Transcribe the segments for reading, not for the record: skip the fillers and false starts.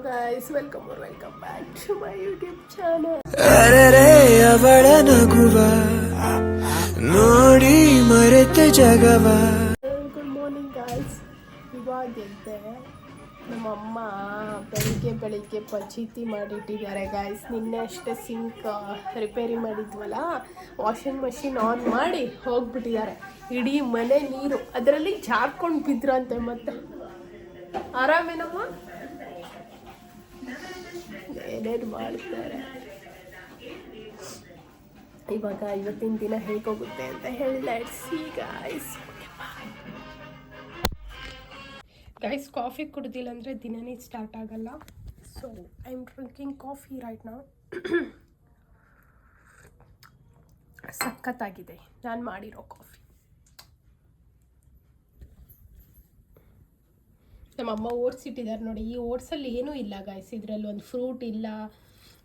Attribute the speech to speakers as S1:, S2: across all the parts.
S1: guys, welcome back to my YouTube channel.
S2: ಅರೆರೆ ಅವಳ ನಗುವ ನೋಡಿ ಮರೆತೆ ಜಗವ.
S1: Good morning guys. ಇವಾಗ ಎದ್ದೆ. ನಮ್ಮಮ್ಮ ಬೆಳಿಗ್ಗೆ ಪಚೀತಿ ಮಾಡಿಟ್ಟಿದ್ದಾರೆ ಗಾಯ್ಸ್. ನಿನ್ನೆ ಅಷ್ಟೇ ಸಿಂಕ್ ರಿಪೇರಿ ಮಾಡಿದ್ವಲ್ಲ, ವಾಷಿಂಗ್ ಮಷಿನ್ ಆನ್ ಮಾಡಿ ಹೋಗ್ಬಿಟ್ಟಿದ್ದಾರೆ. ಇಡೀ ಮನೆ ನೀರು ಅದರಲ್ಲಿ ಜಾರ್ಕೊಂಡು ಬಿದ್ರಂತೆ. ಮತ್ತೆ ಆರಾಮೇನಮ್ಮ? ಏನೇನು ಮಾಡ್ತಾರೆ ಇವಾಗ. ಇವತ್ತಿನ ದಿನ ಹೇಗೋಗುತ್ತೆ ಅಂತ ಹೇಳಿ let's see guys. Guys, coffee ಕುಡ್ದಿಲ್ಲ ಅಂದರೆ ದಿನನೇ ಸ್ಟಾರ್ಟ್ ಆಗಲ್ಲ. So I am drinking coffee right now. ಸಖತ್ತಾಗಿದೆ ನಾನು ಮಾಡಿರೋ ಕಾಫಿ. ನಮ್ಮಮ್ಮ ಓಟ್ಸ್ ಇಟ್ಟಿದ್ದಾರೆ ನೋಡಿ. ಈ ಓಟ್ಸಲ್ಲಿ ಏನೂ ಇಲ್ಲ ಗಾಯ್ಸ್. ಇದರಲ್ಲಿ ಒಂದು ಫ್ರೂಟ್ ಇಲ್ಲ,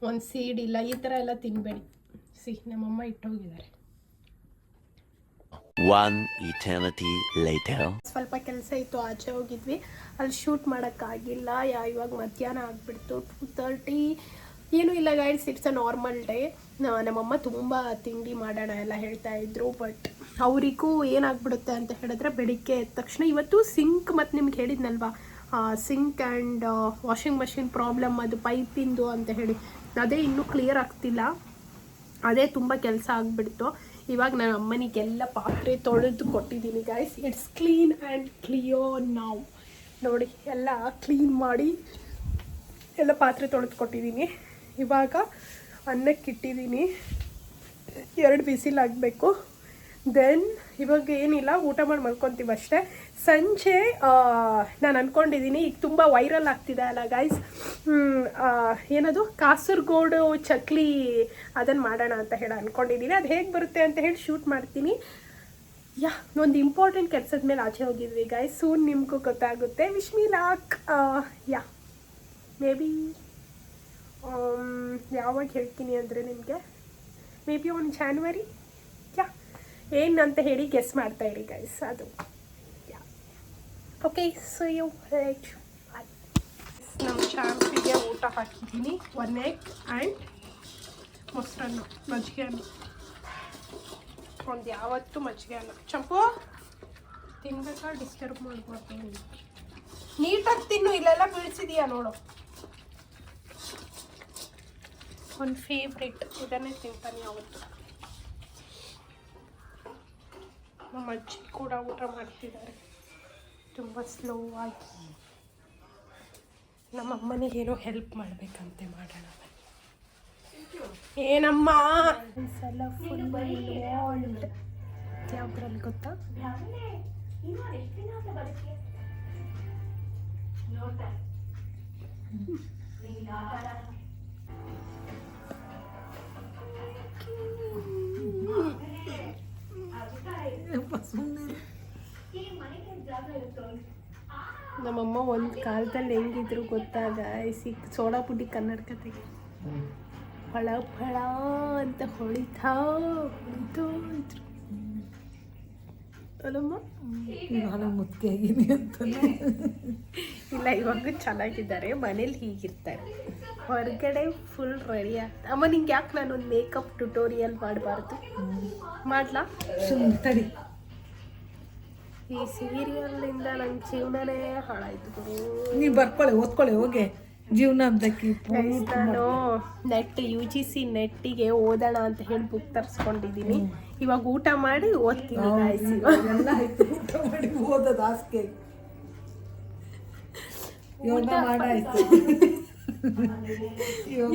S1: ಒಂದು ಸೀಡ್ ಇಲ್ಲ, ಈ ಥರ ಎಲ್ಲ ತಿನ್ನಬೇಡಿ. ನಮ್ಮಮ್ಮ ಇಟ್ಟೋಗಿದ್ದಾರೆ. ಸ್ವಲ್ಪ ಕೆಲಸ ಇತ್ತು, ಆಚೆ ಹೋಗಿದ್ವಿ, ಅಲ್ಲಿ ಶೂಟ್ ಮಾಡೋಕ್ಕಾಗಿಲ್ಲ. ಇವಾಗ ಮಧ್ಯಾಹ್ನ ಆಗಿಬಿಡ್ತು, 2:30. ಏನೂ ಇಲ್ಲ guides, it's a normal day. ನಮ್ಮಮ್ಮ ತುಂಬ ತಿಂಡಿ ಮಾಡೋಣ ಎಲ್ಲ ಹೇಳ್ತಾಯಿದ್ರು. ಬಟ್ ಅವರಿಗೂ ಏನಾಗ್ಬಿಡುತ್ತೆ ಅಂತ ಹೇಳಿದ್ರೆ, ಬೆಳಿಗ್ಗೆ ಎದ್ದ ತಕ್ಷಣ ಇವತ್ತು ಸಿಂಕ್, ಮತ್ತು ನಿಮ್ಗೆ ಹೇಳಿದ್ನಲ್ವಾ sink and washing machine problem, ಅದು ಪೈಪಿಂದು ಅಂತ ಹೇಳಿ, ಅದೇ ಇನ್ನೂ ಕ್ಲಿಯರ್ ಆಗ್ತಿಲ್ಲ. ಅದೇ ತುಂಬ ಕೆಲಸ ಆಗಿಬಿಡ್ತು. ಇವಾಗ ನಾನು ಅಮ್ಮನಿಗೆಲ್ಲ ಪಾತ್ರೆ ತೊಳೆದು ಕೊಟ್ಟಿದ್ದೀನಿ guys. It's clean and clear ನಾವು. ನೋಡಿ, ಎಲ್ಲ ಕ್ಲೀನ್ ಮಾಡಿ ಎಲ್ಲ ಪಾತ್ರೆ ತೊಳೆದು ಕೊಟ್ಟಿದ್ದೀನಿ. ಇವಾಗ ಅನ್ನಕ್ಕಿಟ್ಟಿದ್ದೀನಿ, 2 ಬಿಸಿಲ್ ಆಗಬೇಕು. ದೆನ್ ಇವಾಗ ಏನಿಲ್ಲ, ಊಟ ಮಾಡಿ ಮಲ್ಕೊತೀವಿ ಅಷ್ಟೇ. ಸಂಜೆ ನಾನು ಅಂದ್ಕೊಂಡಿದ್ದೀನಿ, ಈಗ ತುಂಬ ವೈರಲ್ ಆಗ್ತಿದೆ ಅಲ್ಲ ಗೈಸ್, ಏನದು ಕಾಸರಗೋಡು ಚಕ್ಲಿ, ಅದನ್ನು ಮಾಡೋಣ ಅಂತ ಹೇಳಿ ಅಂದ್ಕೊಂಡಿದ್ದೀನಿ. ಅದು ಹೇಗೆ ಬರುತ್ತೆ ಅಂತ ಹೇಳಿ ಶೂಟ್ ಮಾಡ್ತೀನಿ. ಒಂದು ಇಂಪಾರ್ಟೆಂಟ್ ಕೆಲಸದ ಮೇಲೆ ಆಚೆ ಹೋಗಿದ್ವಿ ಗೈಸ್. ಸೂನ್ ನಿಮಗೂ ಗೊತ್ತಾಗುತ್ತೆ. Wish me lock. May be ಯಾವಾಗ ಹೇಳ್ತೀನಿ ಅಂದರೆ ನಿಮಗೆ, ಮೇ ಬಿ ಒಂದು ಜಾನ್ವರಿ. ಏನಂತ ಹೇಳಿ ಗೆಸ್ ಮಾಡ್ತಾ ಇರಿ ಗೈಸ್. ಅದು ಓಕೆ. So you right. ನಮ್ಮ ಚಾಂಪಿಗೆ ಊಟ ಹಾಕಿದ್ದೀನಿ. 1 ಎಗ್ ಆ್ಯಂಡ್ ಮೊಸರನ್ನ, ಮಜ್ಜಿಗೆ ಅನ್ನ. ಒಂದು ಯಾವತ್ತೂ ಮಜ್ಜಿಗೆ ಅನ್ನ. ಚಂಪು ತಿನ್ಬೇಕಾ, ಡಿಸ್ಟರ್ಬ್ ಮಾಡ್ಬಾರ್ದು. ನೀಟಾಗಿ ತಿನ್ನು, ಇಲ್ಲೆಲ್ಲ ಬೀಳ್ಸಿದೀಯಾ ನೋಡು. ಒಂದು ಫೇವ್ರೇಟ್, ಇದನ್ನೇ ತಿಂತಾನೆ ಯಾವತ್ತು. ನಮ್ಮ ಅಜ್ಜಿ ಕೂಡ ಊಟ ಮಾಡ್ತಿದ್ದಾರೆ ತುಂಬ ಸ್ಲೋ ಆಗಿ. ನಮ್ಮ ಅಮ್ಮನಿಗೇನೋ ಹೆಲ್ಪ್ ಮಾಡಬೇಕಂತೆ, ಮಾಡೋಣ. ಏನಮ್ಮ ಸಲ ಫುಲ್ ಇನ್ವಾಲ್ವ್ಡ್. ಯಾವ್ದ್ರಲ್ಲಿ ಗೊತ್ತಾ? ನಮ್ಮಮ್ಮ ಒಂದು ಕಾಲದಲ್ಲಿ ಹೆಂಗಿದ್ರು ಗೊತ್ತಾಗ, ಸೋಡಾ ಪುಡಿ ಕನ್ನಡಕ ತೆಗೆ ಫಳ ಫಳ ಅಂತ ಹೊಳಿತಾ ಇದ್ರು ಅಲ್ಲಮ್ಮ. ಇವಾಗ ಮುದ್ದೆ ಆಗಿದೆ ಅಂತ ಇಲ್ಲ, ಇವಾಗ ಚೆನ್ನಾಗಿದ್ದಾರೆ. ಮನೇಲಿ ಹೀಗಿರ್ತಾರೆ, ಹೊರಗಡೆ ಫುಲ್ ರೆಡಿ ಆಗ್ತಾರೆ. ಅಮ್ಮ, ನಿಂಗೆ ಯಾಕೆ ನಾನೊಂದು ಮೇಕಪ್ ಟ್ಯುಟೋರಿಯಲ್ ಮಾಡಬಾರ್ದು? ಮಾಡ್ಲಾ? ತಡಿ. ಈ ಸೀರಿಯಲ್ಲಿಂದ ನನ್ನ ಜೀವನನೇ ಹಾಳಾಯ್ತು. ನೀವು ಬರ್ಕೊಳ್ಳಿ, ಓದ್ಕೊಳ್ಳಿ ಹೋಗಿ ಜೀವನ ಅಂತಕ್ಕೆ. ನಾನು ನೆಟ್ UGC ನೆಟ್ಟಿಗೆ ಓದೋಣ ಅಂತ ಹೇಳಿ ಬುಕ್ ತರಿಸ್ಕೊಂಡಿದ್ದೀನಿ. ಇವಾಗ ಊಟ ಮಾಡಿ ಓದ್ತೀನಿ. ಎಲ್ಲ ಆಯ್ತು, ಊಟ ಮಾಡಿ ಓದೋದು ಆಸ್ಕೆ. ಯೋಗ ಮಾಡಾಯ್ತು,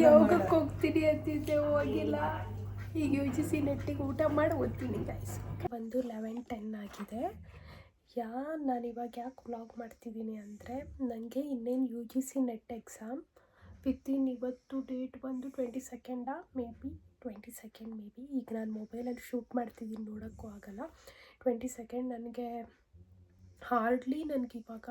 S1: ಯೋಗಕ್ಕೆ ಹೋಗ್ತೀನಿ ಅಂತಿದ್ದೆ, ಹೋಗಿಲ್ಲ. ಈಗ UGC ನೆಟ್ಟಿಗೆ ಊಟ ಮಾಡಿ ಓದ್ತೀನಿ ಗೈಸ್. ಬಂದು 11:10 ಆಗಿದೆ. ನಾನಿವಾಗ ಯಾಕೆ ವ್ಲಾಗ್ ಮಾಡ್ತಿದ್ದೀನಿ ಅಂದರೆ, ನನಗೆ ಇನ್ನೇನು UGC ನೆಟ್ ಎಕ್ಸಾಮ್ ವಿತಿನ್, ಇವತ್ತು ಡೇಟ್ ಬಂದು 22 ಮೇ ಬಿ. ಈಗ ನಾನು ಮೊಬೈಲಲ್ಲಿ ಶೂಟ್ ಮಾಡ್ತಿದ್ದೀನಿ, ನೋಡೋಕ್ಕೂ ಆಗಲ್ಲ. 22 ನನಗೆ ಹಾರ್ಡ್ಲಿ ನನಗಿವಾಗ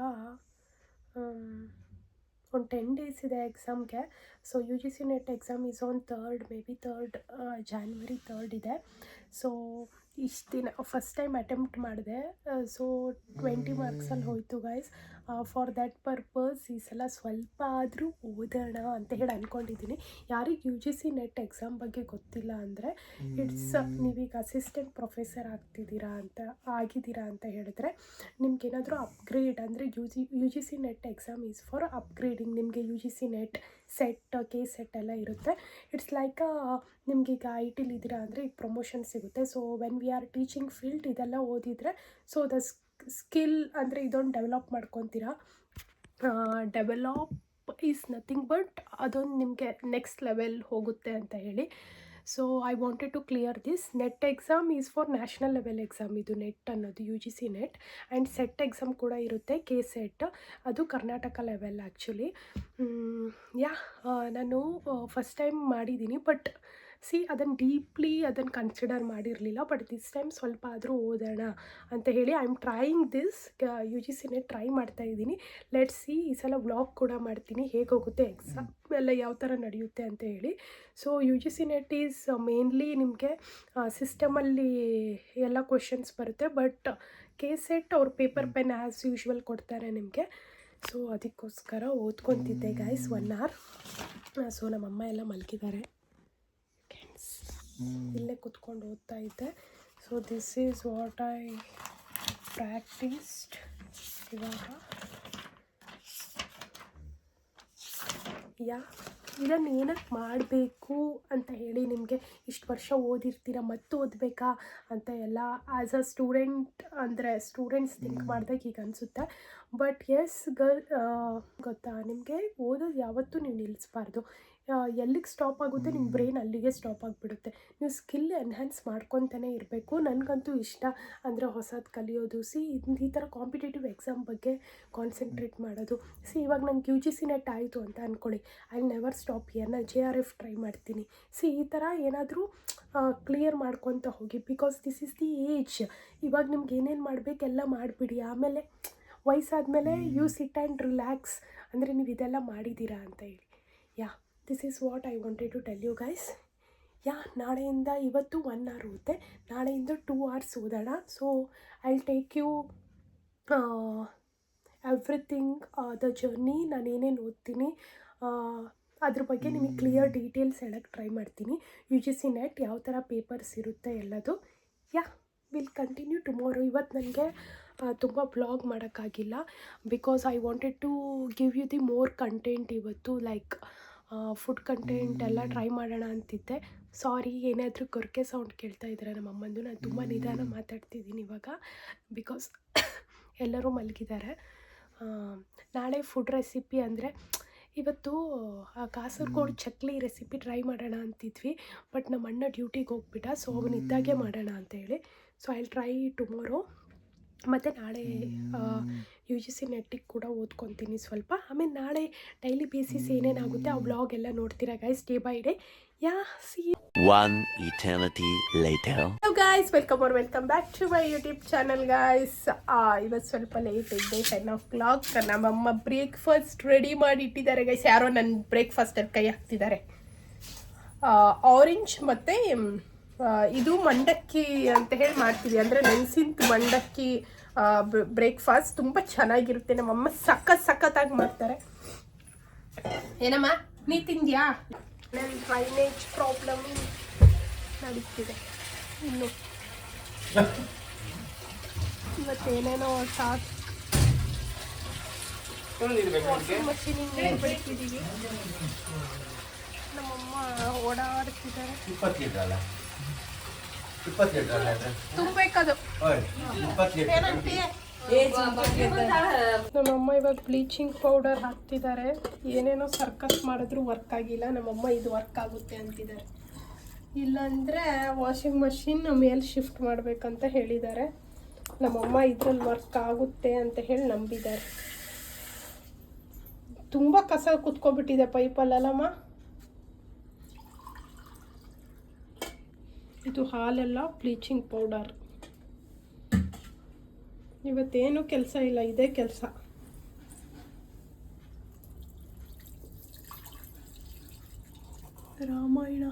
S1: ಒಂದು 10 ಡೇಸ್ ಇದೆ ಎಕ್ಸಾಮ್ಗೆ. So UGC net exam is on 3rd, may be 3rd January 3rd ಇದೆ. ಸೊ ಇಷ್ಟು ದಿನ ಫಸ್ಟ್ ಟೈಮ್ ಅಟೆಂಪ್ಟ್ ಮಾಡಿದೆ. ಸೊ 20 ಮಾರ್ಕ್ಸಲ್ಲಿ ಹೋಯಿತು ಗೈಸ್. ಫಾರ್ ದ್ಯಾಟ್ ಪರ್ಪಸ್ ಈ ಸಲ ಸ್ವಲ್ಪ ಆದರೂ ಓದೋಣ ಅಂತ ಹೇಳಿ ಅಂದ್ಕೊಂಡಿದ್ದೀನಿ. ಯಾರಿಗೆ you G C NET exam ಬಗ್ಗೆ ಗೊತ್ತಿಲ್ಲ ಅಂದರೆ ನೀವೀಗ ಅಸಿಸ್ಟೆಂಟ್ ಪ್ರೊಫೆಸರ್ ಆಗಿದ್ದೀರಾ ಅಂತ ಹೇಳಿದ್ರೆ ನಿಮ್ಗೇನಾದರೂ ಅಪ್ಗ್ರೇಡ್ ಅಂದರೆ U G C NET exam is for upgrading. ನಿಮಗೆ U G C NET SET K SET ಎಲ್ಲ ಇರುತ್ತೆ. ಇಟ್ಸ್ ಲೈಕ್ ನಿಮ್ಗೀಗ ಐ ಟಿಲಿ ಇದ್ದೀರಾ ಅಂದರೆ ಈಗ ಪ್ರಮೋಷನ್ ಸಿಗುತ್ತೆ. So when we are teaching field ಇದೆಲ್ಲ ಓದಿದರೆ ಸೊ ದ ಸ್ಕಿಲ್ ಅಂದರೆ ಇದೊಂದು ಡೆವಲಪ್ ಮಾಡ್ಕೊತೀರಾ. ಡೆವಲಪ್ ಈಸ್ ನಥಿಂಗ್ ಬಟ್ ಅದೊಂದು ನಿಮಗೆ ನೆಕ್ಸ್ಟ್ ಲೆವೆಲ್ ಹೋಗುತ್ತೆ ಅಂತ ಹೇಳಿ. So I wanted to clear this. NET exam is for national level exam. ಇದು ನೆಟ್ ಅನ್ನೋದು U G C NET. And SET exam ಕೂಡ ಇರುತ್ತೆ, ಕೆ ಸೆಟ್. ಅದು ಕರ್ನಾಟಕ ಲೆವೆಲ್ ಆ್ಯಕ್ಚುಲಿ. ನಾನು ಫಸ್ಟ್ ಟೈಮ್ ಮಾಡಿದ್ದೀನಿ. ಬಟ್ ಅದನ್ನು ಡೀಪ್ಲಿ ಕನ್ಸಿಡರ್ ಮಾಡಿರಲಿಲ್ಲ. ಬಟ್ ದಿಸ್ ಟೈಮ್ ಸ್ವಲ್ಪ ಆದರೂ ಓದೋಣ ಅಂತ ಹೇಳಿ I am trying this U G C NET try ಮಾಡ್ತಾಯಿದ್ದೀನಿ. Let's see. ಈ ಸಲ ವ್ಲಾಗ್ ಕೂಡ ಮಾಡ್ತೀನಿ ಹೇಗೆ ಹೋಗುತ್ತೆ ಎಕ್ಸಾಮ್ ಎಲ್ಲ ಯಾವ ಥರ ನಡೆಯುತ್ತೆ ಅಂತ ಹೇಳಿ. So you G C net is mainly ನಿಮಗೆ ಸಿಸ್ಟಮಲ್ಲಿ ಎಲ್ಲ ಕ್ವೆಶನ್ಸ್ ಬರುತ್ತೆ. ಬಟ್ ಕೆ ಸೆಟ್ ಅವ್ರ ಪೇಪರ್ ಪೆನ್ ಆ್ಯಸ್ ಯೂಶ್ವಲ್ ಕೊಡ್ತಾರೆ ನಿಮಗೆ. ಸೊ ಅದಕ್ಕೋಸ್ಕರ ಓದ್ಕೊತಿದ್ದೆ ಗೈಸ್ 1 hour. ಸೊ ನಮ್ಮಮ್ಮ ಎಲ್ಲ ಮಲಗಿದ್ದಾರೆ, ಇಲ್ಲೇ ಕುತ್ಕೊಂಡು ಓದ್ತಾ ಇದ್ದೆ. So this is what I practised. ಇವಾಗ ಇದನ್ನು ಏನಕ್ಕೆ ಮಾಡಬೇಕು ಅಂತ ಹೇಳಿ ನಿಮಗೆ ಇಷ್ಟು ವರ್ಷ ಓದಿರ್ತೀರ ಮತ್ತು ಓದಬೇಕಾ ಅಂತ ಎಲ್ಲ ಆ್ಯಸ್ ಅ ಸ್ಟೂಡೆಂಟ್ ಅಂದರೆ ಸ್ಟೂಡೆಂಟ್ಸ್ ಥಿಂಕ್ ಮಾಡಿದಾಗ ಈಗ ಅನಿಸುತ್ತೆ. ಬಟ್ ಎಸ್ ಗೊತ್ತಾ, ನಿಮಗೆ ಓದೋದು ಯಾವತ್ತೂ ನೀವು ನಿಲ್ಲಿಸ್ಬಾರ್ದು. ಎಲ್ಲಿಗೆ ಸ್ಟಾಪ್ ಆಗುತ್ತೆ ನಿಮ್ಮ ಬ್ರೈನ್ ಅಲ್ಲಿಗೆ ಸ್ಟಾಪ್ ಆಗಿಬಿಡುತ್ತೆ. ನೀವು ಸ್ಕಿಲ್ ಎನ್ಹ್ಯಾನ್ಸ್ ಮಾಡ್ಕೊತಾನೆ ಇರಬೇಕು. ನನಗಂತೂ ಇಷ್ಟ ಅಂದರೆ ಹೊಸದು ಕಲಿಯೋದು. ಈ ಥರ ಕಾಂಪಿಟೇಟಿವ್ ಎಕ್ಸಾಮ್ ಬಗ್ಗೆ ಕಾನ್ಸಂಟ್ರೇಟ್ ಮಾಡೋದು. ಇವಾಗ ನಂಗೆ ಯು ಜಿ ಸಿ ನೆಟ್ ಆಯಿತು ಅಂತ ಅಂದ್ಕೊಳ್ಳಿ, ಐ ನೆವರ್ ಸ್ಟಾಪ್ ಹಿಯರ್. ನಾನು JRF ಟ್ರೈ ಮಾಡ್ತೀನಿ. ಈ ಥರ ಏನಾದರೂ ಕ್ಲಿಯರ್ ಮಾಡ್ಕೊತ ಹೋಗಿ. Because this is the age. ಇವಾಗ ನಿಮ್ಗೆ ಏನೇನು ಮಾಡಬೇಕೆಲ್ಲ ಮಾಡಿಬಿಡಿ. ಆಮೇಲೆ ವಯಸ್ಸಾದಮೇಲೆ ಯು ಸಿಟ್ ಆ್ಯಂಡ್ ರಿಲ್ಯಾಕ್ಸ್ ಅಂದರೆ ನೀವು ಇದೆಲ್ಲ ಮಾಡಿದ್ದೀರಾ ಅಂತ ಹೇಳಿ. This is what I wanted to tell you guys. ನಾಳೆಯಿಂದ ಇವತ್ತು 1 hour ಓದಿದೆ, ನಾಳೆಯಿಂದ 2 hours ಓದೋಣ. So I will take you everything the journey. ನಾನು ಏನೇನು ಓದ್ತೀನಿ ಅದ್ರ ಬಗ್ಗೆ ನಿಮಗೆ ಕ್ಲಿಯರ್ ಡೀಟೇಲ್ಸ್ ಹೇಳೋಕ್ಕೆ ಟ್ರೈ ಮಾಡ್ತೀನಿ. ಯು ಜಿ ಸಿ ನೆಟ್ ಯಾವ ಥರ ಪೇಪರ್ಸ್ ಇರುತ್ತೆ ಎಲ್ಲದು. Will continue tomorrow. ಇವತ್ತು ನನಗೆ ತುಂಬ ಬ್ಲಾಗ್ ಮಾಡೋಕ್ಕಾಗಿಲ್ಲ because I wanted to give you the more content ಇವತ್ತು. ಲೈಕ್ ಫುಡ್ ಕಂಟೆಂಟ್ ಎಲ್ಲ ಟ್ರೈ ಮಾಡೋಣ ಅಂತಿದ್ದೆ. ಸಾರಿ, ಏನಾದರೂ ಕೊರಕೆ ಸೌಂಡ್ ಕೇಳ್ತಾ ಇದ್ದಾರೆ ನಮ್ಮಮ್ಮಂದು. ನಾನು ತುಂಬ ನಿಧಾನ ಮಾತಾಡ್ತಿದ್ದೀನಿ ಇವಾಗ ಬಿಕಾಸ್ ಎಲ್ಲರೂ ಮಲಗಿದ್ದಾರೆ. ನಾಳೆ ಫುಡ್ ರೆಸಿಪಿ ಅಂದರೆ ಇವತ್ತು ಕಾಸರಗೋಡು ಚಕ್ಲಿ ರೆಸಿಪಿ ಟ್ರೈ ಮಾಡೋಣ ಅಂತಿದ್ವಿ. ಬಟ್ ನಮ್ಮ ಅಣ್ಣ ಡ್ಯೂಟಿಗೆ ಹೋಗ್ಬಿಟ್ಟ. ಸೊ ಅವನಿದ್ದಾಗೆ ಮಾಡೋಣ ಅಂತ ಹೇಳಿ. So I will try tomorrow. ಮತ್ತು ನಾಳೆ ಯು ಜಿ ಸಿ ನೆಟ್ಟಿಗೆ ಕೂಡ ಓದ್ಕೊತೀನಿ ಸ್ವಲ್ಪ. ಆಮೇಲೆ ನಾಳೆ ಡೈಲಿ ಬೇಸಿಸ್ ಏನೇನಾಗುತ್ತೆ ಆ ವ್ಲಾಗ್ ಎಲ್ಲ ನೋಡ್ತೀರಾ guys, day by day. See
S3: One eternity later.
S1: Hello guys, welcome back to my YouTube channel guys. ಇವತ್ತು ಸ್ವಲ್ಪ ಲೇಟ್ ಇದ್ದೆ, 10 o'clock. ನಮ್ಮಮ್ಮ ಬ್ರೇಕ್ಫಾಸ್ಟ್ ರೆಡಿ ಮಾಡಿ ಇಟ್ಟಿದ್ದಾರೆ ಗೈಸ್. ಯಾರೋ ನನ್ನ ಬ್ರೇಕ್ಫಾಸ್ಟಲ್ಲಿ ಕೈ ಹಾಕ್ತಿದ್ದಾರೆ. ಆರೆಂಜ್ ಮತ್ತು ಇದು ಮಂಡಕ್ಕಿ ಅಂತ ಹೇಳಿ ಮಾಡ್ತೀವಿ, ಅಂದರೆ ನೆನೆಸಿಂತ ಮಂಡಕ್ಕಿ ಬ್ರೇಕ್ಫಾಸ್ಟ್ ತುಂಬ ಚೆನ್ನಾಗಿರುತ್ತೆ. ನಮ್ಮಮ್ಮ ಸಖತ್ತಾಗಿ ಮಾಡ್ತಾರೆ. ಏನಮ್ಮ ನೀ ತಿಂದ್ಯಾ? ನನ್ನ ಡ್ರೈನೇಜ್ ಪ್ರಾಬ್ಲಮ್ ನಡೀತಿದೆ ಇನ್ನು. ಇವತ್ತೇನೇನೋ ಟಾಸ್ಕ್ ವಾಷಿಂಗ್ ಮಷೀನಿಗೆ ನೀರು ಬಿಡ್ತಿದ್ದೀವಿ. ನಮ್ಮಮ್ಮ ಓಡಾಡ್ತಿದ್ದಾರೆ. ತುಂಬಬೇಕದು. ನಮ್ಮಮ್ಮ ಇವಾಗ ಬ್ಲೀಚಿಂಗ್ ಪೌಡರ್ ಹಾಕ್ತಿದ್ದಾರೆ. ಏನೇನೋ ಸರ್ಕಸ್ ಮಾಡಿದ್ರು ವರ್ಕ್ ಆಗಿಲ್ಲ. ನಮ್ಮಮ್ಮ ಇದು ವರ್ಕ್ ಆಗುತ್ತೆ ಅಂತಿದ್ದಾರೆ. ಇಲ್ಲಾಂದರೆ ವಾಷಿಂಗ್ ಮಷಿನ್ ಮೇಲೆ ಶಿಫ್ಟ್ ಮಾಡಬೇಕಂತ ಹೇಳಿದ್ದಾರೆ. ನಮ್ಮಮ್ಮ ಇದ್ರಲ್ಲಿ ವರ್ಕ್ ಆಗುತ್ತೆ ಅಂತ ಹೇಳಿ ನಂಬಿದ್ದಾರೆ. ತುಂಬ ಕಸ ಕುತ್ಕೊಬಿಟ್ಟಿದೆ ಪೈಪಲ್ಲಮ್ಮ. ಇದು ಹಾಲೆಲ್ಲ ಬ್ಲೀಚಿಂಗ್ ಪೌಡರ್. ಇವತ್ತೇನು ಕೆಲಸ ಇಲ್ಲ, ಇದೇ ಕೆಲಸ. ರಾಮಾಯಣ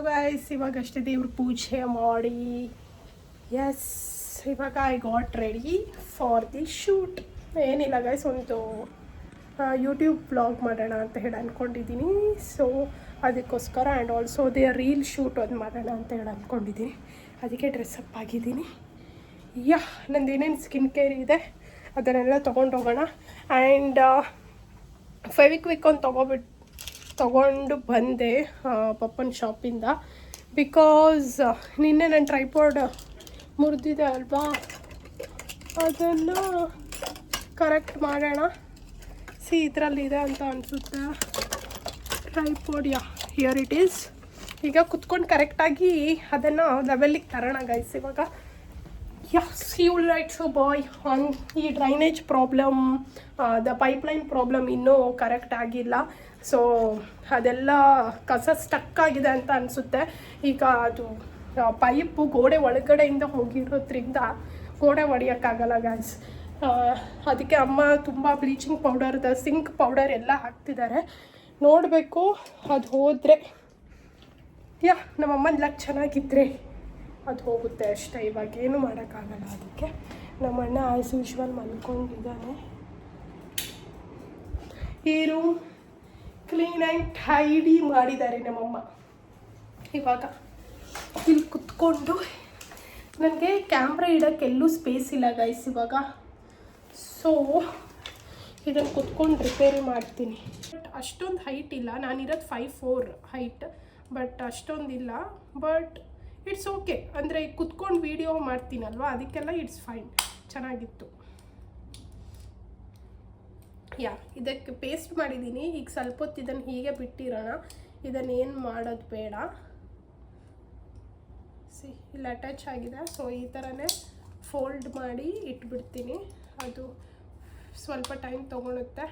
S1: ಗೈಸ್ ಇವಾಗ ಅಷ್ಟೇ ದೇವ್ರ ಪೂಜೆ ಮಾಡಿ ಎಸ್ ಇವಾಗ I got ready for the shoot. ಏನಿಲ್ಲ ಗೈಸ್, ಒಂದು ಯೂಟ್ಯೂಬ್ ಬ್ಲಾಗ್ ಮಾಡೋಣ ಅಂತ ಹೇಳಿ ಅಂದ್ಕೊಂಡಿದ್ದೀನಿ. ಸೊ ಅದಕ್ಕೋಸ್ಕರ and also they reel shoot ಅದು ಮಾಡೋಣ ಅಂತ ಹೇಳಿ ಅಂದ್ಕೊಂಡಿದ್ದೀನಿ. ಅದಕ್ಕೆ ಡ್ರೆಸ್ಅಪ್ ಆಗಿದ್ದೀನಿ. ನಂದು ಏನೇನು ಸ್ಕಿನ್ ಕೇರ್ ಇದೆ ಅದನ್ನೆಲ್ಲ ತೊಗೊಂಡು ಹೋಗೋಣ. ಆ್ಯಂಡ್ ಫೆವಿಕ್ವಿಕ್ ಒಂದು ತೊಗೊಂಡು ಬಂದೆ ಪಪ್ಪನ ಶಾಪಿಂದ. ಬಿಕಾಸ್ ನಿನ್ನೆ ನನ್ನ ಟ್ರೈಪಾಡ್ ಮುರಿದಿದೆ ಅಲ್ವಾ, ಅದನ್ನು ಕರೆಕ್ಟ್ ಮಾಡೋಣ. ಇದರಲ್ಲಿದೆ ಅಂತ ಅನಿಸುತ್ತೆ ಟ್ರೈಪಾಡ್. Here it is. ಈಗ ಕುತ್ಕೊಂಡು ಕರೆಕ್ಟಾಗಿ ಅದನ್ನು ಲೆವೆಲ್ಲಿಗೆ ತರೋಣ ಗೈಸ್. ಇವಾಗ you right so by on ಈ drainage problem, the pipeline problem ಇನ್ನೂ ಕರೆಕ್ಟ್ ಆಗಿಲ್ಲ. ಸೊ ಅದೆಲ್ಲ ಕಸ ಸ್ಟಕ್ ಆಗಿದೆ ಅಂತ ಅನಿಸುತ್ತೆ. ಈಗ ಅದು ಪೈಪು ಗೋಡೆ ಒಳಗಡೆಯಿಂದ ಹೋಗಿರೋದ್ರಿಂದ ಗೋಡೆ ಹೊಡಿಯೋಕ್ಕಾಗಲ್ಲ ಗೈಸ್. ಅದಕ್ಕೆ ಅಮ್ಮ ತುಂಬ ಬ್ಲೀಚಿಂಗ್ ಪೌಡರ್ದ ಸಿಂಕ್ ಪೌಡರ್ ಎಲ್ಲ ಹಾಕ್ತಿದ್ದಾರೆ. ನೋಡಬೇಕು ಅದು ಹೋದರೆ ನಮ್ಮಮ್ಮನ ಲಕ್ ಚೆನ್ನಾಗಿದ್ದರೆ ಅದು ಹೋಗುತ್ತೆ ಅಷ್ಟೇ. ಇವಾಗ ಏನು ಮಾಡೋಕ್ಕಾಗಲ್ಲ. ಅದಕ್ಕೆ ನಮ್ಮಣ್ಣ ಆ್ಯಸ್ ಯೂಶ್ವಲ್ ಮಲ್ಕೊಂಡಿದ್ದಾನೆ. ಈ ರೂಮ್ ಕ್ಲೀನ್ ಆ್ಯಂಡ್ ಟೈಡಿ ಮಾಡಿದ್ದಾರೆ ನಮ್ಮಮ್ಮ. ಇವಾಗ ಇಲ್ಲಿ ಕುತ್ಕೊಂಡು ನನಗೆ ಕ್ಯಾಮ್ರಾ ಇಡೋಕ್ಕೆ ಎಲ್ಲೂ ಸ್ಪೇಸ್ ಇಲ್ಲ ಗೈಸ್ ಇವಾಗ. ಸೊ ಇದನ್ನು ಕುತ್ಕೊಂಡು ರಿಪೇರಿ ಮಾಡ್ತೀನಿ. ಬಟ್ ಅಷ್ಟೊಂದು ಹೈಟ್ ಇಲ್ಲ, ನಾನಿರೋದು 5'4" ಹೈಟ್, ಬಟ್ ಅಷ್ಟೊಂದಿಲ್ಲ. But it's okay. ಅಂದರೆ ಈಗ ಕುತ್ಕೊಂಡು ವೀಡಿಯೋ ಮಾಡ್ತೀನಲ್ವ, ಅದಕ್ಕೆಲ್ಲ ಇಟ್ಸ್ ಫೈನ್, ಚೆನ್ನಾಗಿತ್ತು. ಇದಕ್ಕೆ ಪೇಸ್ಟ್ ಮಾಡಿದ್ದೀನಿ. ಈಗ ಸ್ವಲ್ಪ ಹೊತ್ತು ಇದನ್ನು ಹೀಗೆ ಬಿಟ್ಟಿರೋಣ. ಇದನ್ನು ಏನು ಮಾಡೋದು ಬೇಡ. ಇಲ್ಲಿ ಅಟ್ಯಾಚ್ ಆಗಿದೆ. ಸೊ ಈ ಥರನೇ ಫೋಲ್ಡ್ ಮಾಡಿ ಇಟ್ಬಿಡ್ತೀನಿ. ಅದು ಸ್ವಲ್ಪ ಟೈಮ್ ತೊಗೊಳುತ್ತೆ.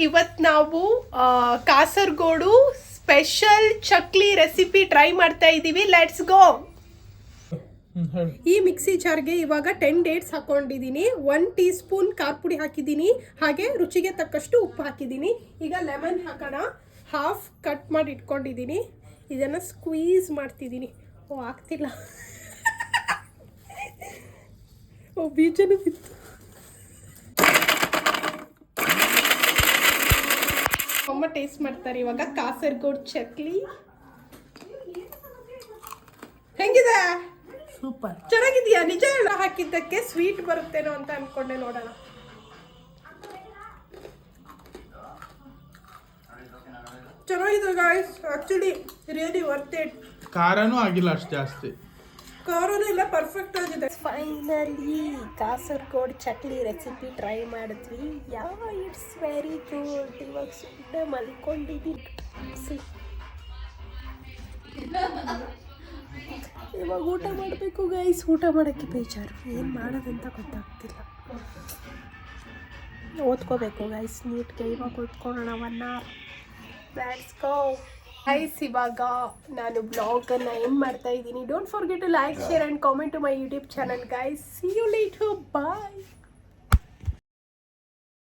S1: ಇವತ್ತು ನಾವು Kasaragod special chakli recipe try ಮಾಡ್ತಾ ಇದ್ದೀವಿ. Let's go. ಈ ಮಿಕ್ಸಿ ಜಾರ್ಗೆ ಇವಾಗ 10 ಡೇಟ್ಸ್ ಹಾಕೊಂಡಿದ್ದೀನಿ, 1 ಟೀ ಸ್ಪೂನ್ ಖಾರ ಪುಡಿ ಹಾಕಿದ್ದೀನಿ, ಹಾಗೆ ರುಚಿಗೆ ತಕ್ಕಷ್ಟು ಉಪ್ಪು ಹಾಕಿದ್ದೀನಿ. ಈಗ ಲೆಮನ್ ಹಾಕೋಣ. ಹಾಫ್ ಕಟ್ ಮಾಡಿ ಇಟ್ಕೊಂಡಿದ್ದೀನಿ. ಇದನ್ನು ಸ್ಕ್ವೀಸ್ ಮಾಡ್ತಿದ್ದೀನಿ. ಆಗ್ತಿಲ್ಲ. ಬೀಜನೂ ಬಿತ್ತು. ಅಮ್ಮ ಟೇಸ್ಟ್ ಮಾಡ್ತಾರೆ ಇವಾಗ ಕಾಸರಗೋಡು ಚಕ್ಲಿ. ಹೆಂಗಿದೆ?
S4: ಸೂಪರ್,
S1: ಚೆನ್ನಾಗಿದೆಯಾ? ನಿಜ ಎಲ್ಲ ಹಾಕಿದ್ದಕ್ಕೆ ಸ್ವೀಟ್ ಬರುತ್ತೇನೋ ಅಂತ ಅನ್ಕೊಂಡೆ. ನೋಡೋಣ. ಚೆನ್ನಾಗಿದೆ guys, actually really worth it.
S4: ಖಾರನೂ ಆಗಿಲ್ಲ ಅಷ್ಟು ಜಾಸ್ತಿ,
S1: ಖಾರನೂ ಇಲ್ಲ, ಪರ್ಫೆಕ್ಟ್ ಆಗಿದೆ. Finally Kasaragod chakli recipe try ಮಾಡಿದ್ವಿ. It's very good. ಇವಾಗ ಸುಮ್ಮನೆ ಮಲ್ಕೊಂಡಿದ್ದೀನಿ. ಇವಾಗ ಊಟ ಮಾಡಬೇಕು ಗೈಸ್. ಊಟ ಮಾಡೋಕ್ಕೆ ಬೇಜಾರು, ಏನು ಮಾಡೋದಂತ ಗೊತ್ತಾಗ್ತಿಲ್ಲ. ಓದ್ಕೋಬೇಕು ಗೈಸ್ ನೀಟ್ಗೆ. ಇವಾಗ ಓದ್ಕೊಳ್ಳೋಣ 1 hour. Let's go guys. ಇವಾಗ ನಾನು ಬ್ಲಾಗನ್ನು ಎಂಡ್ ಮಾಡ್ತಾ ಇದ್ದೀನಿ. Don't forget to like, share and comment to my YouTube channel guys. See you later. Bye.